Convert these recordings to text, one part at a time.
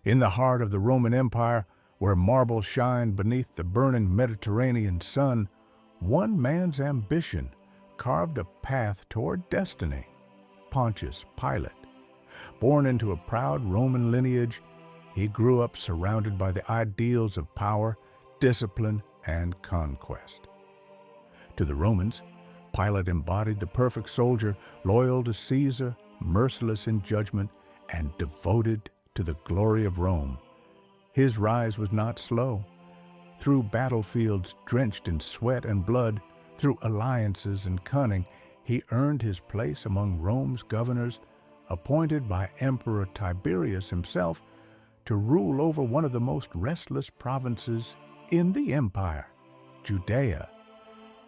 In the heart of the Roman Empire, where marble shined beneath the burning Mediterranean sun, one man's ambition carved a path toward destiny: Pontius Pilate. Born into a proud Roman lineage, he grew up surrounded by the ideals of power, discipline, and conquest. To the Romans, Pilate embodied the perfect soldier, loyal to Caesar, merciless in judgment, and devoted to the glory of Rome. His rise was not slow. Through battlefields drenched in sweat and blood, through alliances and cunning, he earned his place among Rome's governors, appointed by Emperor Tiberius himself to rule over one of the most restless provinces in the empire, Judea.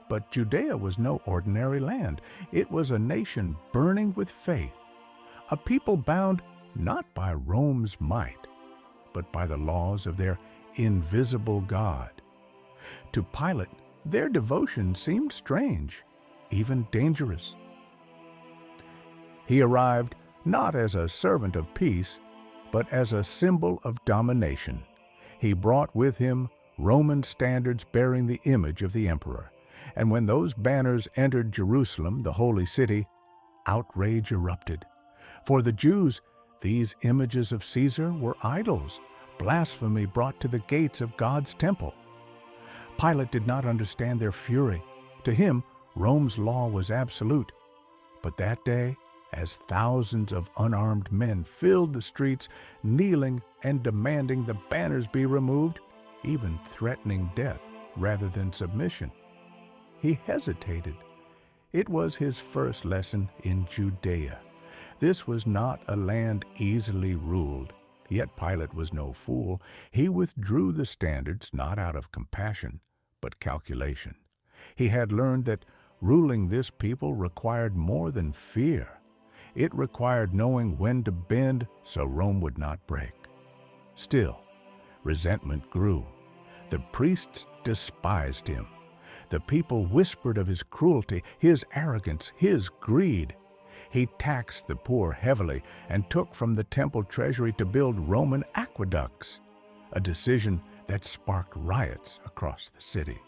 But Judea was no ordinary land. It was a nation burning with faith, a people bound not by Rome's might, but by the laws of their invisible God. To Pilate, their devotion seemed strange, even dangerous. He arrived not as a servant of peace, but as a symbol of domination. He brought with him Roman standards bearing the image of the emperor. And when those banners entered Jerusalem, the holy city, outrage erupted. For the Jews, these images of Caesar were idols, blasphemy brought to the gates of God's temple. Pilate did not understand their fury. To him, Rome's law was absolute. But that day, as thousands of unarmed men filled the streets, kneeling and demanding the banners be removed, even threatening death rather than submission, he hesitated. It was his first lesson in Judea. This was not a land easily ruled. Yet Pilate was no fool. He withdrew the standards not out of compassion, but calculation. He had learned that ruling this people required more than fear. It required knowing when to bend so Rome would not break. Still, resentment grew. The priests despised him. The people whispered of his cruelty, his arrogance, his greed. He taxed the poor heavily and took from the temple treasury to build Roman aqueducts, a decision that sparked riots across the city.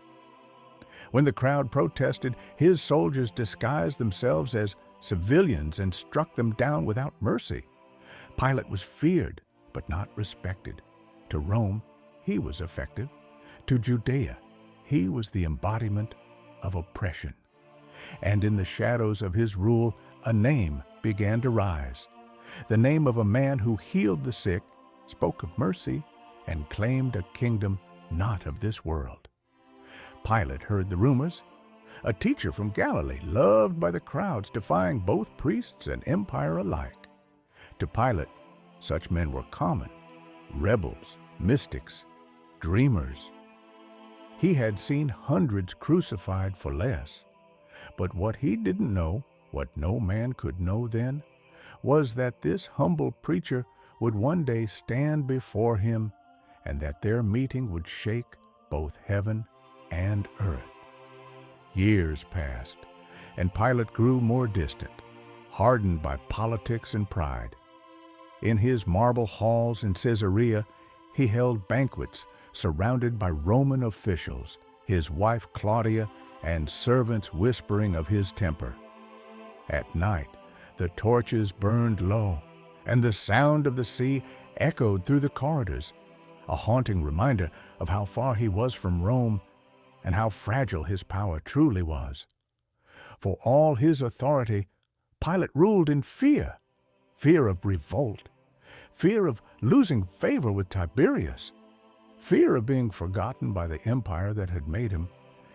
When the crowd protested, his soldiers disguised themselves as civilians and struck them down without mercy. Pilate was feared, but not respected. To Rome, he was effective. To Judea, he was the embodiment of oppression. And in the shadows of his rule, a name began to rise. The name of a man who healed the sick, spoke of mercy, and claimed a kingdom not of this world. Pilate heard the rumors. A teacher from Galilee, loved by the crowds, defying both priests and empire alike. To Pilate, such men were common, rebels, mystics, dreamers. He had seen hundreds crucified for less. But what he didn't know, what no man could know then, was that this humble preacher would one day stand before him, and that their meeting would shake both heaven and earth. Years passed, and Pilate grew more distant, hardened by politics and pride. In his marble halls in Caesarea, he held banquets surrounded by Roman officials, his wife Claudia, and servants whispering of his temper. At night, the torches burned low, and the sound of the sea echoed through the corridors, a haunting reminder of how far he was from Rome and how fragile his power truly was. For all his authority, Pilate ruled in fear, fear of revolt, fear of losing favor with Tiberius, fear of being forgotten by the empire that had made him.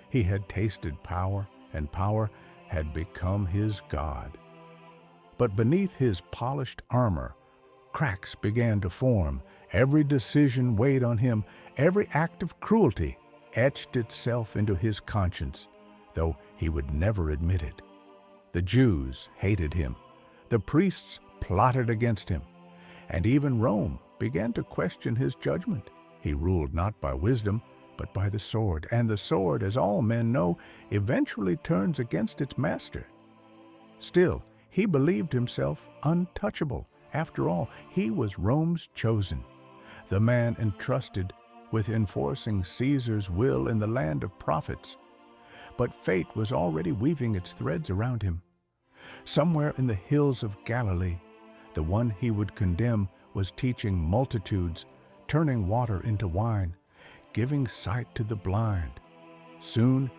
He had tasted power, and power had become his god. But beneath his polished armor, cracks began to form. Every decision weighed on him. Every act of cruelty etched itself into his conscience, though he would never admit it. The Jews hated him. The priests plotted against him. And even Rome began to question his judgment. He ruled not by wisdom, but by the sword. And the sword, as all men know, eventually turns against its master. Still, he believed himself untouchable. After all, he was Rome's chosen. the man entrusted with enforcing Caesar's will in the land of prophets. But fate was already weaving its threads around him. Somewhere in the hills of Galilee, the one he would condemn was teaching multitudes, turning water into wine, giving sight to the blind. Soon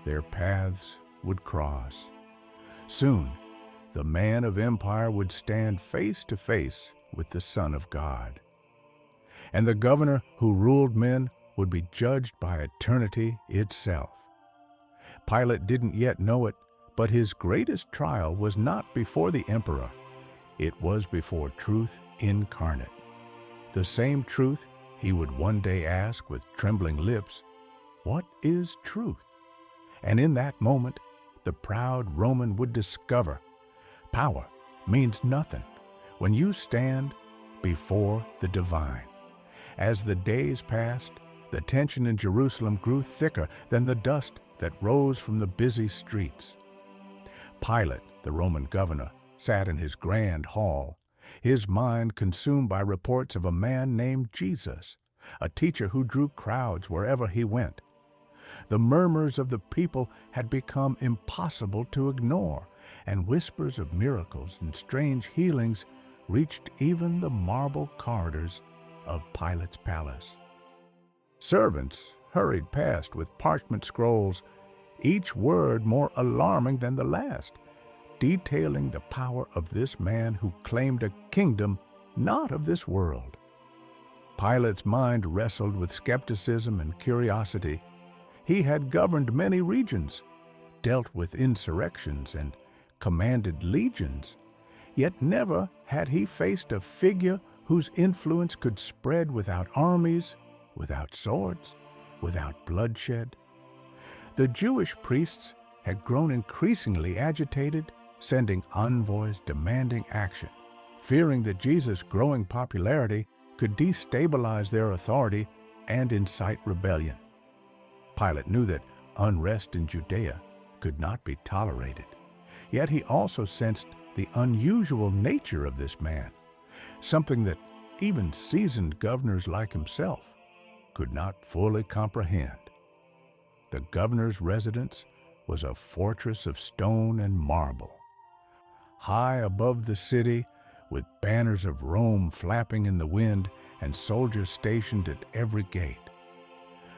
their paths would cross. Soon the man of empire would stand face to face with the Son of God. And the governor who ruled men would be judged by eternity itself. Pilate didn't yet know it, but his greatest trial was not before the emperor. It was before truth incarnate. The same truth he would one day ask with trembling lips, "What is truth?" And in that moment, the proud Roman would discover power means nothing when you stand before the divine. As the days passed, the tension in Jerusalem grew thicker than the dust that rose from the busy streets. Pilate, the Roman governor, sat in his grand hall, his mind consumed by reports of a man named Jesus, a teacher who drew crowds wherever he went. The murmurs of the people had become impossible to ignore, and whispers of miracles and strange healings reached even the marble corridors of Pilate's palace. Servants hurried past with parchment scrolls, each word more alarming than the last, detailing the power of this man who claimed a kingdom not of this world. Pilate's mind wrestled with skepticism and curiosity. He had governed many regions, dealt with insurrections, and commanded legions, yet never had he faced a figure whose influence could spread without armies, without swords, without bloodshed. The Jewish priests had grown increasingly agitated, sending envoys demanding action, fearing that Jesus' growing popularity could destabilize their authority and incite rebellion. Pilate knew that unrest in Judea could not be tolerated, yet he also sensed the unusual nature of this man, something that even seasoned governors like himself could not fully comprehend. The governor's residence was a fortress of stone and marble. High above the city, with banners of Rome flapping in the wind and soldiers stationed at every gate.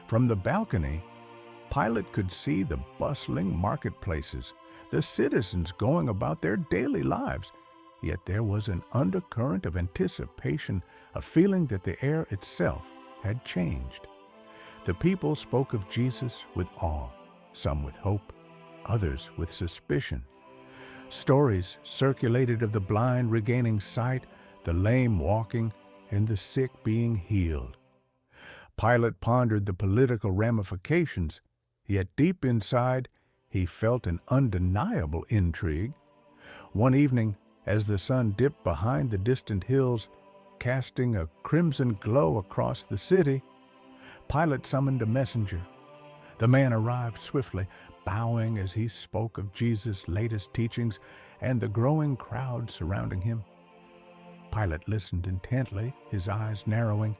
From the balcony, Pilate could see the bustling marketplaces, the citizens going about their daily lives, yet there was an undercurrent of anticipation, a feeling that the air itself had changed. The people spoke of Jesus with awe, some with hope, others with suspicion. Stories circulated of the blind regaining sight, the lame walking, and the sick being healed. Pilate pondered the political ramifications, yet deep inside he felt an undeniable intrigue. One evening, as the sun dipped behind the distant hills, casting a crimson glow across the city, Pilate summoned a messenger. The man arrived swiftly, bowing as he spoke of Jesus' latest teachings and the growing crowd surrounding him. Pilate listened intently, his eyes narrowing,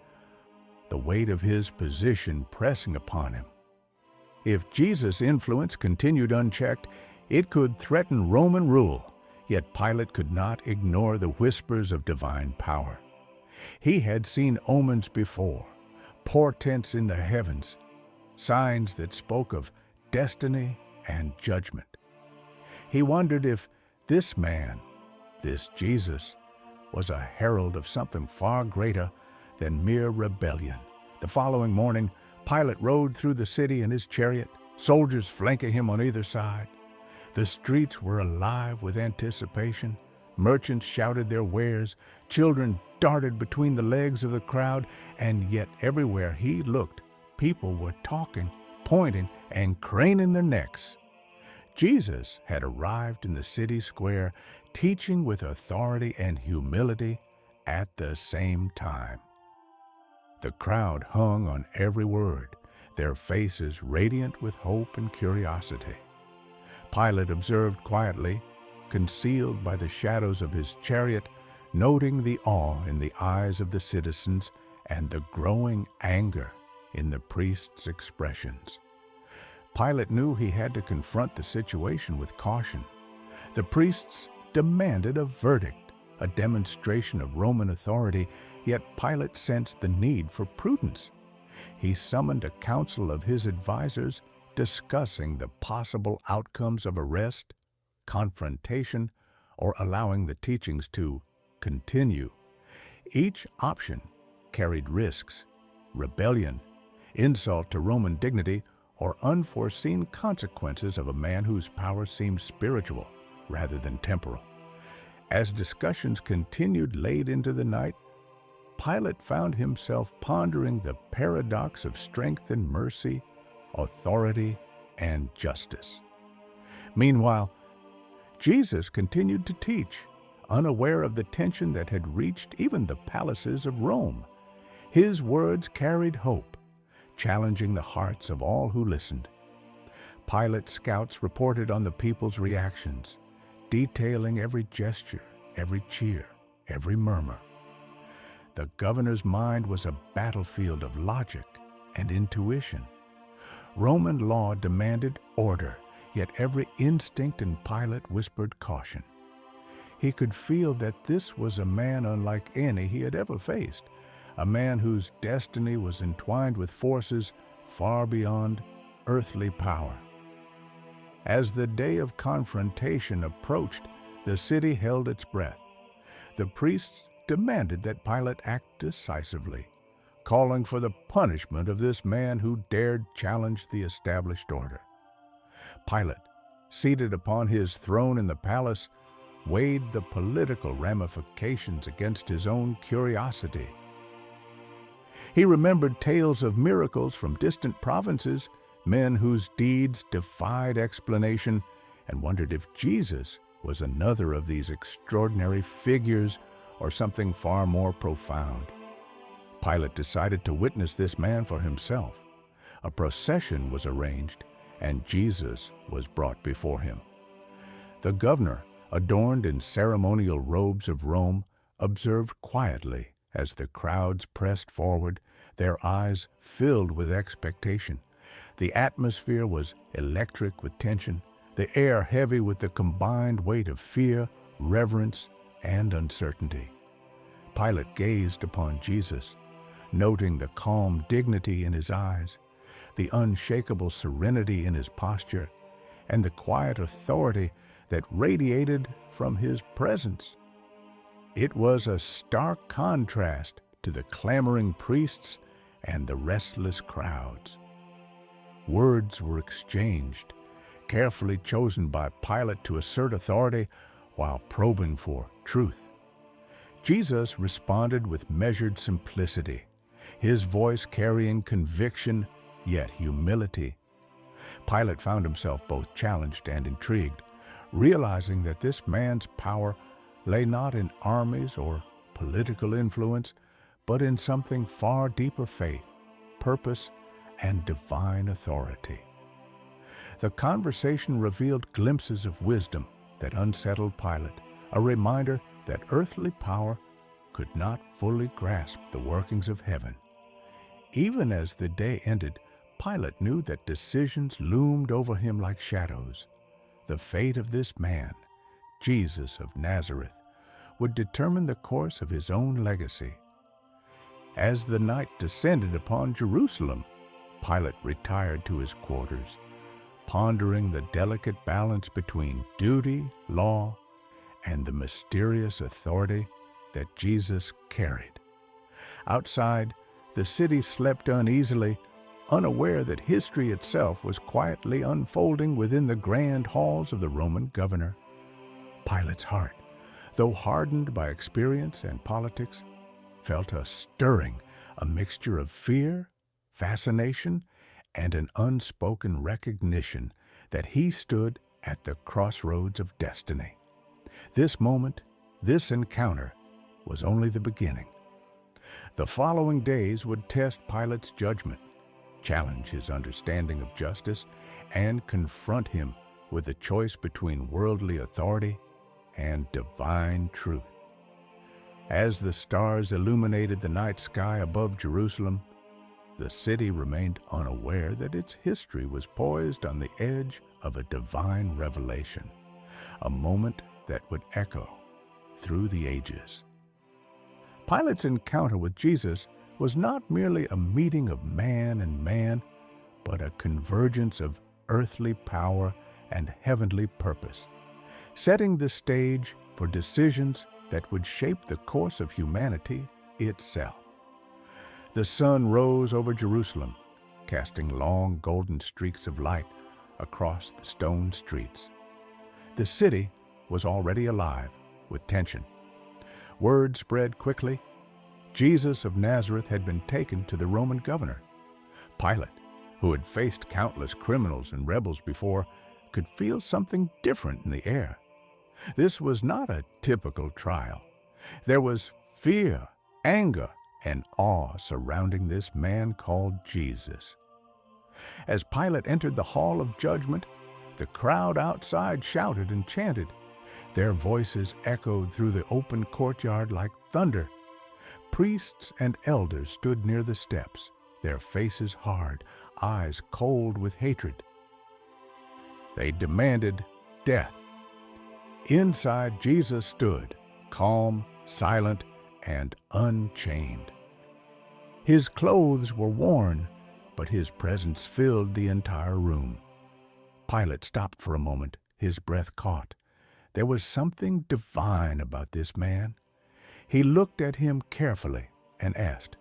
the weight of his position pressing upon him. If Jesus' influence continued unchecked, it could threaten Roman rule, yet Pilate could not ignore the whispers of divine power. He had seen omens before, portents in the heavens, signs that spoke of destiny and judgment. He wondered if this man, this Jesus, was a herald of something far greater than mere rebellion. The following morning, Pilate rode through the city in his chariot, soldiers flanking him on either side. The streets were alive with anticipation. Merchants shouted their wares, children darted between the legs of the crowd, and yet everywhere he looked, people were talking, pointing, and craning their necks. Jesus had arrived in the city square, teaching with authority and humility at the same time. The crowd hung on every word, their faces radiant with hope and curiosity. Pilate observed quietly, concealed by the shadows of his chariot, noting the awe in the eyes of the citizens and the growing anger in the priest's expressions. Pilate knew he had to confront the situation with caution. The priests demanded a verdict, a demonstration of Roman authority, yet Pilate sensed the need for prudence. He summoned a council of his advisors, discussing the possible outcomes of arrest, confrontation, or allowing the teachings to continue. Each option carried risks: rebellion, insult to Roman dignity, or unforeseen consequences of a man whose power seemed spiritual rather than temporal. As discussions continued late into the night, Pilate found himself pondering the paradox of strength and mercy, authority and justice. Meanwhile, Jesus continued to teach, unaware of the tension that had reached even the palaces of Rome. His words carried hope, challenging the hearts of all who listened. Pilate's scouts reported on the people's reactions, detailing every gesture, every cheer, every murmur. The governor's mind was a battlefield of logic and intuition. Roman law demanded order, yet every instinct in Pilate whispered caution. He could feel that this was a man unlike any he had ever faced, a man whose destiny was entwined with forces far beyond earthly power. As the day of confrontation approached, the city held its breath. The priests demanded that Pilate act decisively, calling for the punishment of this man who dared challenge the established order. Pilate, seated upon his throne in the palace, weighed the political ramifications against his own curiosity. He remembered tales of miracles from distant provinces, men whose deeds defied explanation, and wondered if Jesus was another of these extraordinary figures or something far more profound. Pilate decided to witness this man for himself. A procession was arranged, and Jesus was brought before him. The governor, adorned in ceremonial robes of Rome, observed quietly as the crowds pressed forward, their eyes filled with expectation. The atmosphere was electric with tension, the air heavy with the combined weight of fear, reverence, and uncertainty. Pilate gazed upon Jesus, noting the calm dignity in his eyes, the unshakable serenity in his posture, and the quiet authority that radiated from his presence. It was a stark contrast to the clamoring priests and the restless crowds. Words were exchanged, carefully chosen by Pilate to assert authority while probing for truth. Jesus responded with measured simplicity, his voice carrying conviction yet humility. Pilate found himself both challenged and intrigued, realizing that this man's power lay not in armies or political influence, but in something far deeper: faith, purpose, and divine authority. The conversation revealed glimpses of wisdom that unsettled Pilate, a reminder that earthly power could not fully grasp the workings of heaven. Even as the day ended, Pilate knew that decisions loomed over him like shadows. The fate of this man, Jesus of Nazareth, would determine the course of his own legacy. As the night descended upon Jerusalem, Pilate retired to his quarters, pondering the delicate balance between duty, law, and the mysterious authority that Jesus carried. Outside, the city slept uneasily, unaware that history itself was quietly unfolding within the grand halls of the Roman governor. Pilate's heart, though hardened by experience and politics, felt a stirring, a mixture of fear, fascination, and an unspoken recognition that he stood at the crossroads of destiny. This moment, this encounter, was only the beginning. The following days would test Pilate's judgment, challenge his understanding of justice, and confront him with a choice between worldly authority and divine truth. As the stars illuminated the night sky above Jerusalem, the city remained unaware that its history was poised on the edge of a divine revelation, a moment that would echo through the ages. Pilate's encounter with Jesus was not merely a meeting of man and man, but a convergence of earthly power and heavenly purpose, setting the stage for decisions that would shape the course of humanity itself. The sun rose over Jerusalem, casting long golden streaks of light across the stone streets. The city was already alive with tension. Word spread quickly. Jesus of Nazareth had been taken to the Roman governor. Pilate, who had faced countless criminals and rebels before, could feel something different in the air. This was not a typical trial. There was fear, anger, and awe surrounding this man called Jesus. As Pilate entered the hall of judgment, the crowd outside shouted and chanted. Their voices echoed through the open courtyard like thunder. Priests and elders stood near the steps, their faces hard, eyes cold with hatred. They demanded death. Inside, Jesus stood, calm, silent, and unchained. His clothes were worn, but his presence filled the entire room. Pilate stopped for a moment, his breath caught. There was something divine about this man. He looked at him carefully and asked,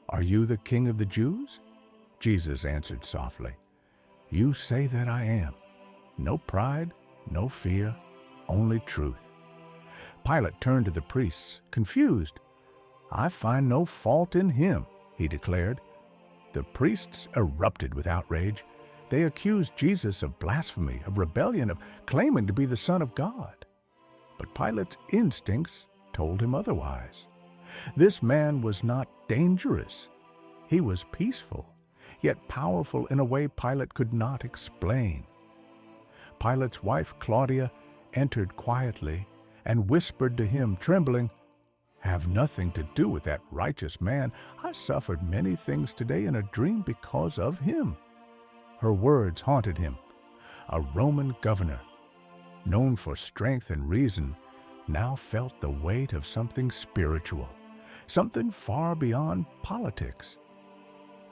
"Are you the King of the Jews?" Jesus answered softly, "You say that I am. No pride, no fear, only truth." Pilate turned to the priests, confused. "I find no fault in him," he declared. The priests erupted with outrage. They accused Jesus of blasphemy, of rebellion, of claiming to be the Son of God. But Pilate's instincts told him otherwise. This man was not dangerous. He was peaceful, yet powerful in a way Pilate could not explain. Pilate's wife, Claudia, entered quietly and whispered to him, trembling, "Have nothing to do with that righteous man. I suffered many things today in a dream because of him." Her words haunted him. A Roman governor, known for strength and reason, now felt the weight of something spiritual, something far beyond politics.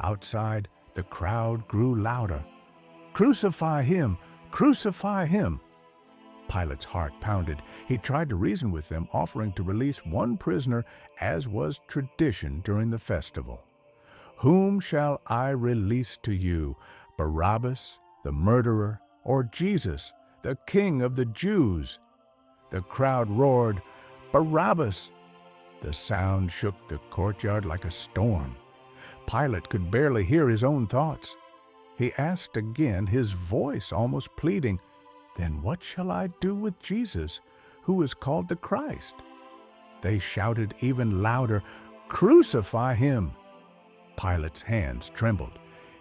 Outside, the crowd grew louder. "Crucify him! Crucify him!" Pilate's heart pounded. He tried to reason with them, offering to release one prisoner, as was tradition during the festival. "Whom shall I release to you, Barabbas, the murderer, or Jesus, the King of the Jews?" The crowd roared, "Barabbas!" The sound shook the courtyard like a storm. Pilate could barely hear his own thoughts. He asked again, his voice almost pleading, "Then what shall I do with Jesus, who is called the Christ?" They shouted even louder, "Crucify him!" Pilate's hands trembled.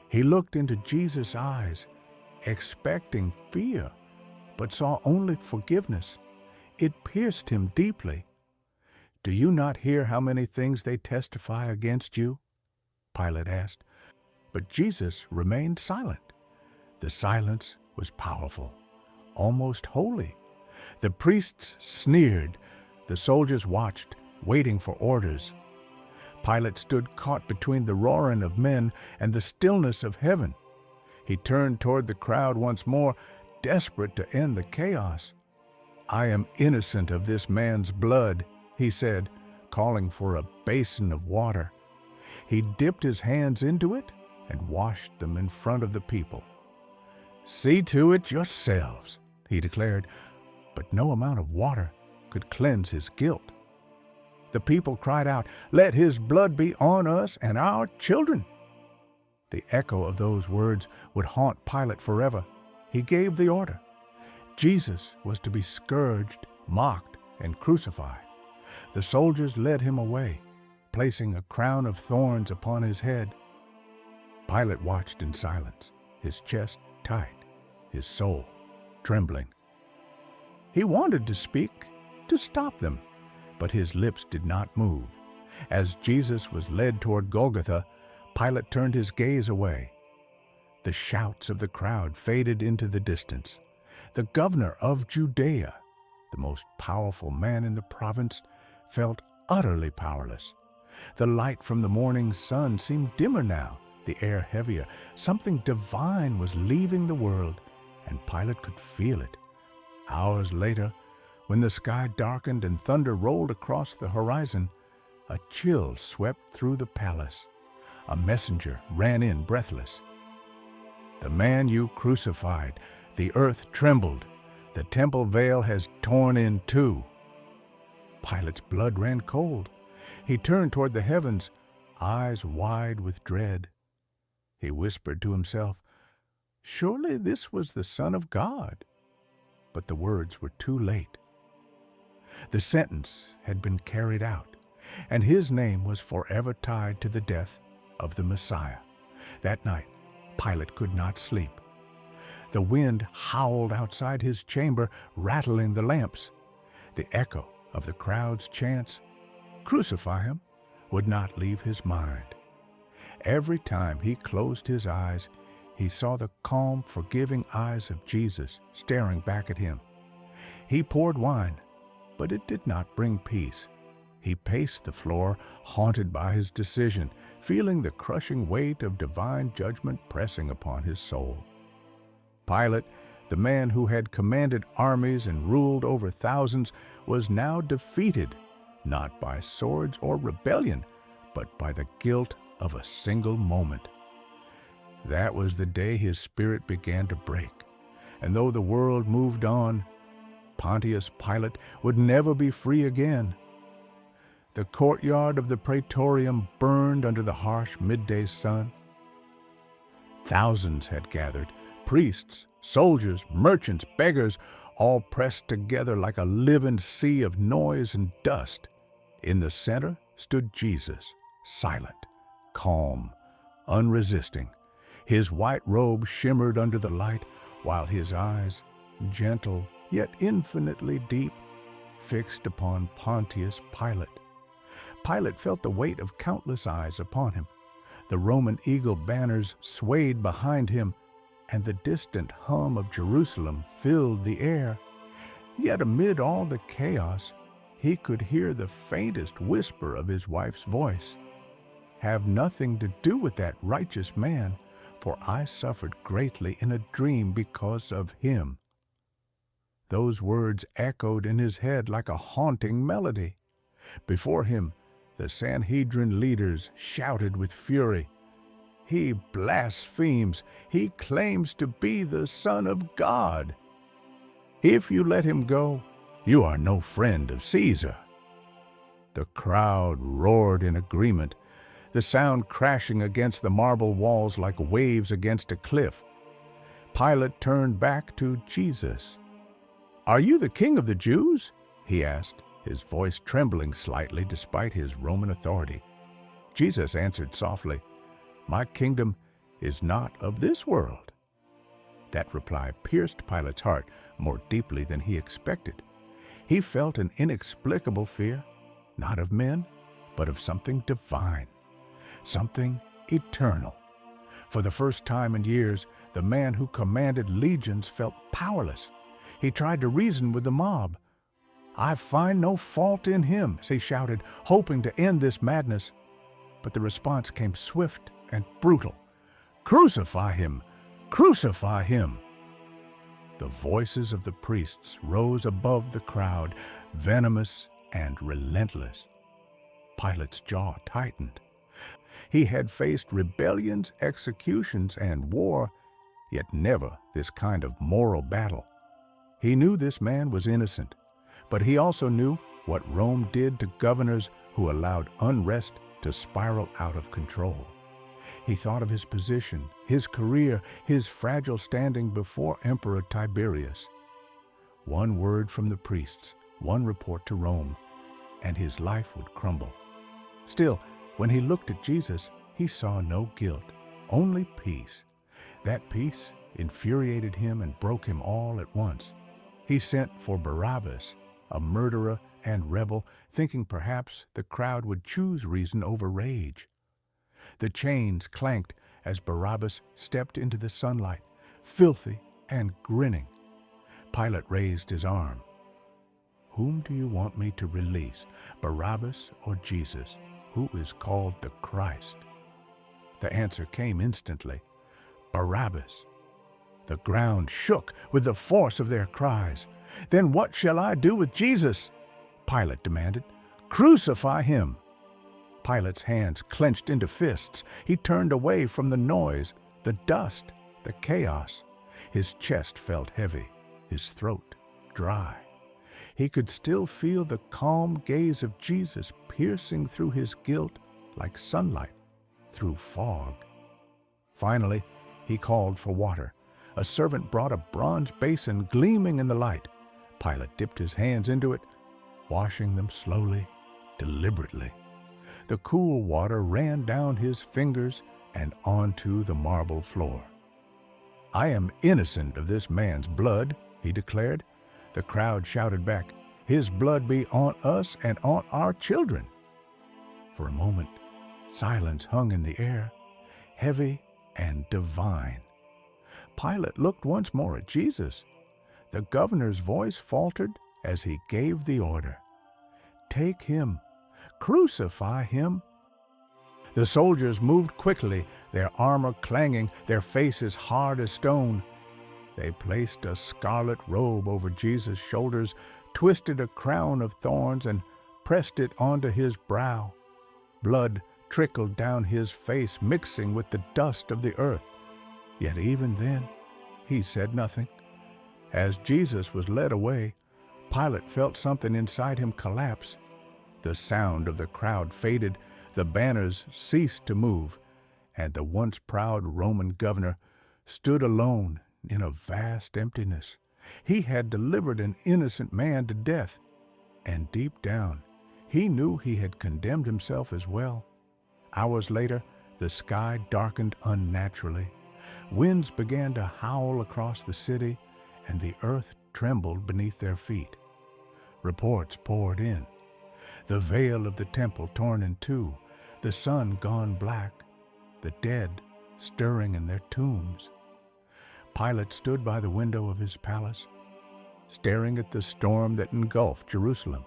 He looked into Jesus' eyes, expecting fear, but saw only forgiveness. It pierced him deeply. "Do you not hear how many things they testify against you?" Pilate asked. But Jesus remained silent. The silence was powerful, almost holy. The priests sneered. The soldiers watched, waiting for orders. Pilate stood caught between the roaring of men and the stillness of heaven. He turned toward the crowd once more, desperate to end the chaos. "I am innocent of this man's blood," he said, calling for a basin of water. He dipped his hands into it and washed them in front of the people. "See to it yourselves," he declared, but no amount of water could cleanse his guilt. The people cried out, "Let his blood be on us and our children." The echo of those words would haunt Pilate forever. He gave the order. Jesus was to be scourged, mocked, and crucified. The soldiers led him away, placing a crown of thorns upon his head. Pilate watched in silence, his chest tight, his soul trembling. He wanted to speak, to stop them, but his lips did not move. As Jesus was led toward Golgotha, Pilate turned his gaze away. The shouts of the crowd faded into the distance. The governor of Judea, the most powerful man in the province, felt utterly powerless. The light from the morning sun seemed dimmer now, the air heavier. Something divine was leaving the world, and Pilate could feel it. Hours later, when the sky darkened and thunder rolled across the horizon, a chill swept through the palace. A messenger ran in breathless. "The man you crucified, the earth trembled. The temple veil has torn in two." Pilate's blood ran cold. He turned toward the heavens, eyes wide with dread. He whispered to himself, "Surely this was the Son of God." But the words were too late. The sentence had been carried out, and his name was forever tied to the death of the Messiah. That night, Pilate could not sleep. The wind howled outside his chamber, rattling the lamps. The echo of the crowd's chants, "Crucify him," would not leave his mind. Every time he closed his eyes, he saw the calm, forgiving eyes of Jesus staring back at him. He poured wine, but it did not bring peace. He paced the floor, haunted by his decision, feeling the crushing weight of divine judgment pressing upon his soul. Pilate, the man who had commanded armies and ruled over thousands, was now defeated, not by swords or rebellion, but by the guilt of a single moment. That was the day his spirit began to break, and though the world moved on, Pontius Pilate would never be free again. The courtyard of the Praetorium burned under the harsh midday sun. Thousands had gathered, priests, soldiers, merchants, beggars, all pressed together like a living sea of noise and dust. In the center stood Jesus, silent, calm, unresisting. His white robe shimmered under the light, while his eyes, gentle yet infinitely deep, fixed upon Pontius Pilate. Pilate felt the weight of countless eyes upon him. The Roman eagle banners swayed behind him, and the distant hum of Jerusalem filled the air. Yet amid all the chaos, he could hear the faintest whisper of his wife's voice. "Have nothing to do with that righteous man, for I suffered greatly in a dream because of him." Those words echoed in his head like a haunting melody. Before him, the Sanhedrin leaders shouted with fury, "He blasphemes! He claims to be the Son of God! If you let him go, you are no friend of Caesar." The crowd roared in agreement, the sound crashing against the marble walls like waves against a cliff. Pilate turned back to Jesus. "Are you the King of the Jews?" he asked, his voice trembling slightly despite his Roman authority. Jesus answered softly, "My kingdom is not of this world." That reply pierced Pilate's heart more deeply than he expected. He felt an inexplicable fear, not of men, but of something divine, something eternal. For the first time in years, the man who commanded legions felt powerless. He tried to reason with the mob. "I find no fault in him," he shouted, hoping to end this madness. But the response came swift and brutal. "Crucify him! Crucify him!" The voices of the priests rose above the crowd, venomous and relentless. Pilate's jaw tightened. He had faced rebellions, executions, and war, yet never this kind of moral battle. He knew this man was innocent, but he also knew what Rome did to governors who allowed unrest to spiral out of control. He thought of his position, his career, his fragile standing before Emperor Tiberius. One word from the priests, one report to Rome, and his life would crumble. Still, when he looked at Jesus, he saw no guilt, only peace. That peace infuriated him and broke him all at once. He sent for Barabbas, a murderer and rebel, thinking perhaps the crowd would choose reason over rage. The chains clanked as Barabbas stepped into the sunlight, filthy and grinning. Pilate raised his arm. "Whom do you want me to release, Barabbas or Jesus, who is called the Christ?" The answer came instantly, "Barabbas." The ground shook with the force of their cries. "Then what shall I do with Jesus?" Pilate demanded. "Crucify him." Pilate's hands clenched into fists. He turned away from the noise, the dust, the chaos. His chest felt heavy, his throat dry. He could still feel the calm gaze of Jesus piercing through his guilt like sunlight through fog. Finally, he called for water. A servant brought a bronze basin gleaming in the light. Pilate dipped his hands into it, washing them slowly, deliberately. The cool water ran down his fingers and onto the marble floor. "I am innocent of this man's blood," he declared. The crowd shouted back, "His blood be on us and on our children." For a moment, silence hung in the air, heavy and divine. Pilate looked once more at Jesus. The governor's voice faltered as he gave the order, "Take him, crucify him." The soldiers moved quickly, their armor clanging, their faces hard as stone. They placed a scarlet robe over Jesus' shoulders, twisted a crown of thorns, and pressed it onto his brow. Blood trickled down his face, mixing with the dust of the earth. Yet even then, he said nothing. As Jesus was led away, Pilate felt something inside him collapse. The sound of the crowd faded, the banners ceased to move, and the once proud Roman governor stood alone in a vast emptiness. He had delivered an innocent man to death, and deep down, he knew he had condemned himself as well. Hours later, the sky darkened unnaturally. Winds began to howl across the city, and the earth trembled beneath their feet. Reports poured in. The veil of the temple torn in two, the sun gone black, the dead stirring in their tombs. Pilate stood by the window of his palace, staring at the storm that engulfed Jerusalem.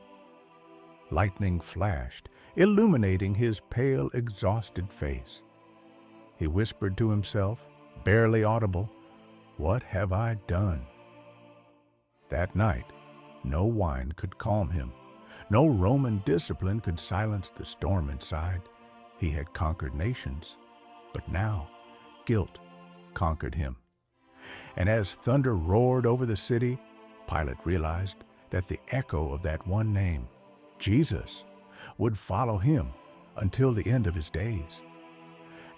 Lightning flashed, illuminating his pale, exhausted face. He whispered to himself, barely audible, "What have I done?" That night, no wine could calm him. No Roman discipline could silence the storm inside. He had conquered nations, but now guilt conquered him. And as thunder roared over the city, Pilate realized that the echo of that one name, Jesus, would follow him until the end of his days.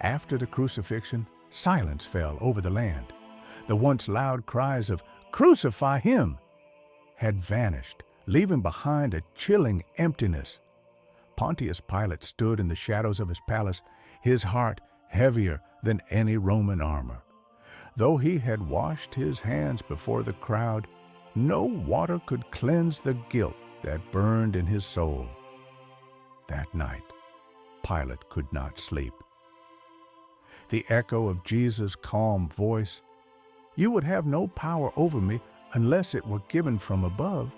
After the crucifixion, silence fell over the land. The once loud cries of "Crucify him!" had vanished, leaving behind a chilling emptiness. Pontius Pilate stood in the shadows of his palace, his heart heavier than any Roman armor. Though he had washed his hands before the crowd, no water could cleanse the guilt that burned in his soul. That night, Pilate could not sleep. The echo of Jesus' calm voice, "You would have no power over me unless it were given from above,"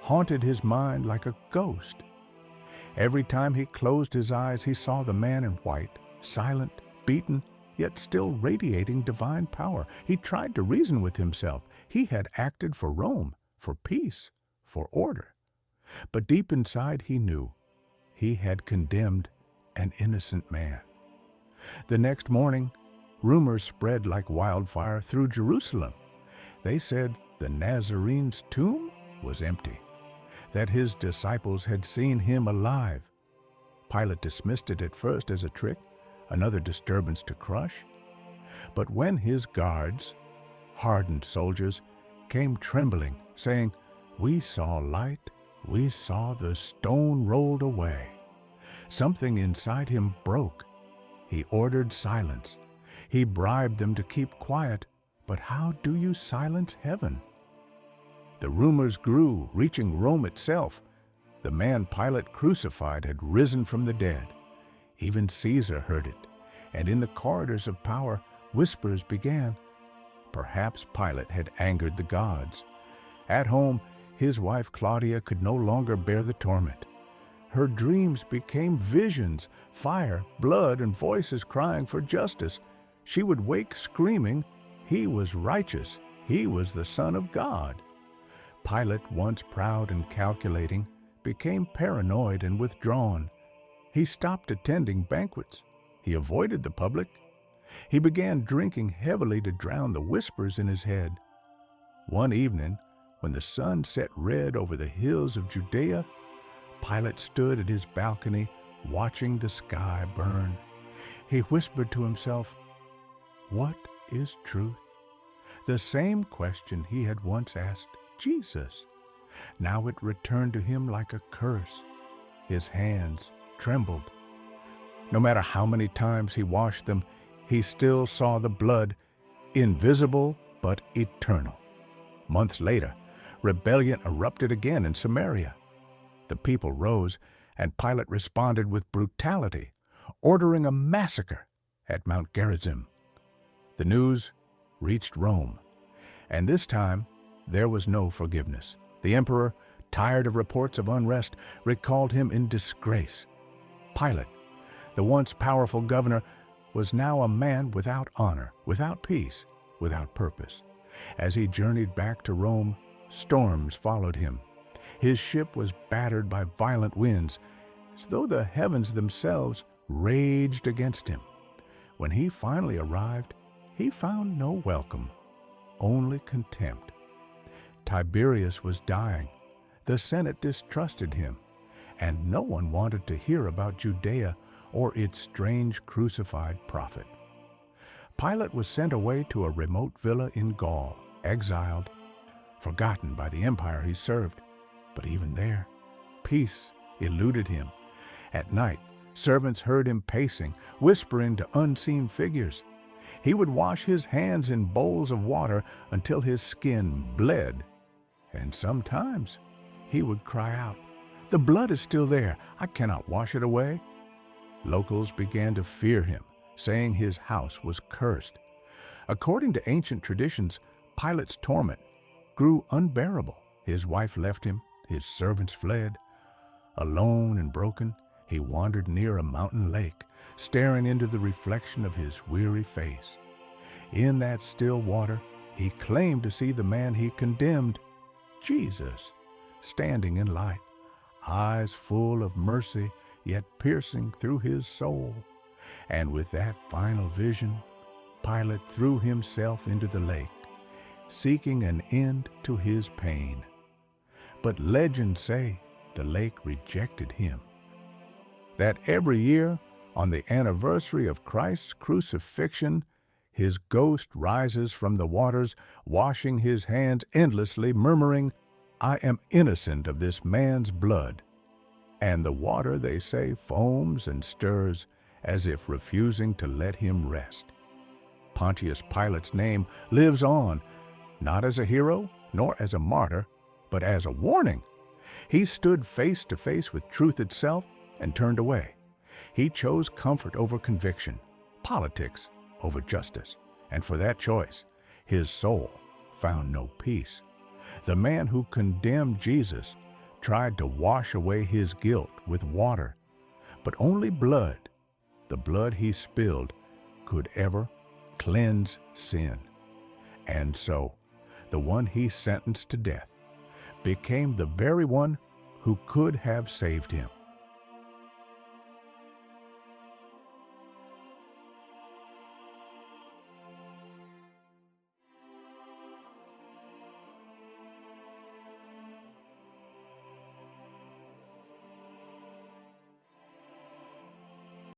haunted his mind like a ghost. Every time he closed his eyes, he saw the man in white, silent, beaten, yet still radiating divine power. He tried to reason with himself. He had acted for Rome, for peace, for order. But deep inside he knew he had condemned an innocent man. The next morning, rumors spread like wildfire through Jerusalem. They said the Nazarene's tomb was empty, that his disciples had seen him alive. Pilate dismissed it at first as a trick, another disturbance to crush. But when his guards, hardened soldiers, came trembling, saying, "We saw light, we saw the stone rolled away," something inside him broke. He ordered silence. He bribed them to keep quiet. But how do you silence heaven? The rumors grew, reaching Rome itself. The man Pilate crucified had risen from the dead. Even Caesar heard it, and in the corridors of power, whispers began. Perhaps Pilate had angered the gods. At home, his wife Claudia could no longer bear the torment. Her dreams became visions, fire, blood, and voices crying for justice. She would wake screaming, "He was righteous. He was the Son of God." Pilate, once proud and calculating, became paranoid and withdrawn. He stopped attending banquets. He avoided the public. He began drinking heavily to drown the whispers in his head. One evening, when the sun set red over the hills of Judea, Pilate stood at his balcony watching the sky burn. He whispered to himself, "What is truth?" The same question he had once asked Jesus. Now it returned to him like a curse. His hands trembled. No matter how many times he washed them, he still saw the blood, invisible but eternal. Months later, rebellion erupted again in Samaria. The people rose, and Pilate responded with brutality, ordering a massacre at Mount Gerizim. The news reached Rome, and this time there was no forgiveness. The emperor, tired of reports of unrest, recalled him in disgrace. Pilate, the once powerful governor, was now a man without honor, without peace, without purpose. As he journeyed back to Rome, storms followed him. His ship was battered by violent winds, as though the heavens themselves raged against him. When he finally arrived, he found no welcome, only contempt. Tiberius was dying. The Senate distrusted him, and no one wanted to hear about Judea or its strange crucified prophet. Pilate was sent away to a remote villa in Gaul, exiled, forgotten by the empire he served. But even there, peace eluded him. At night, servants heard him pacing, whispering to unseen figures. He would wash his hands in bowls of water until his skin bled. And sometimes he would cry out, "The blood is still there. I cannot wash it away." Locals began to fear him, saying his house was cursed. According to ancient traditions, Pilate's torment grew unbearable. His wife left him. His servants fled. Alone and broken, he wandered near a mountain lake, staring into the reflection of his weary face. In that still water, he claimed to see the man he condemned, Jesus, standing in light, eyes full of mercy, yet piercing through his soul. And with that final vision, Pilate threw himself into the lake, seeking an end to his pain. But legends say the lake rejected him. That every year, on the anniversary of Christ's crucifixion, his ghost rises from the waters, washing his hands endlessly, murmuring, "I am innocent of this man's blood." And the water, they say, foams and stirs, as if refusing to let him rest. Pontius Pilate's name lives on, not as a hero, nor as a martyr, but as a warning. He stood face to face with truth itself and turned away. He chose comfort over conviction, politics over justice, and for that choice, his soul found no peace. The man who condemned Jesus tried to wash away his guilt with water, but only blood, the blood he spilled, could ever cleanse sin. And so, the one he sentenced to death became the very one who could have saved him.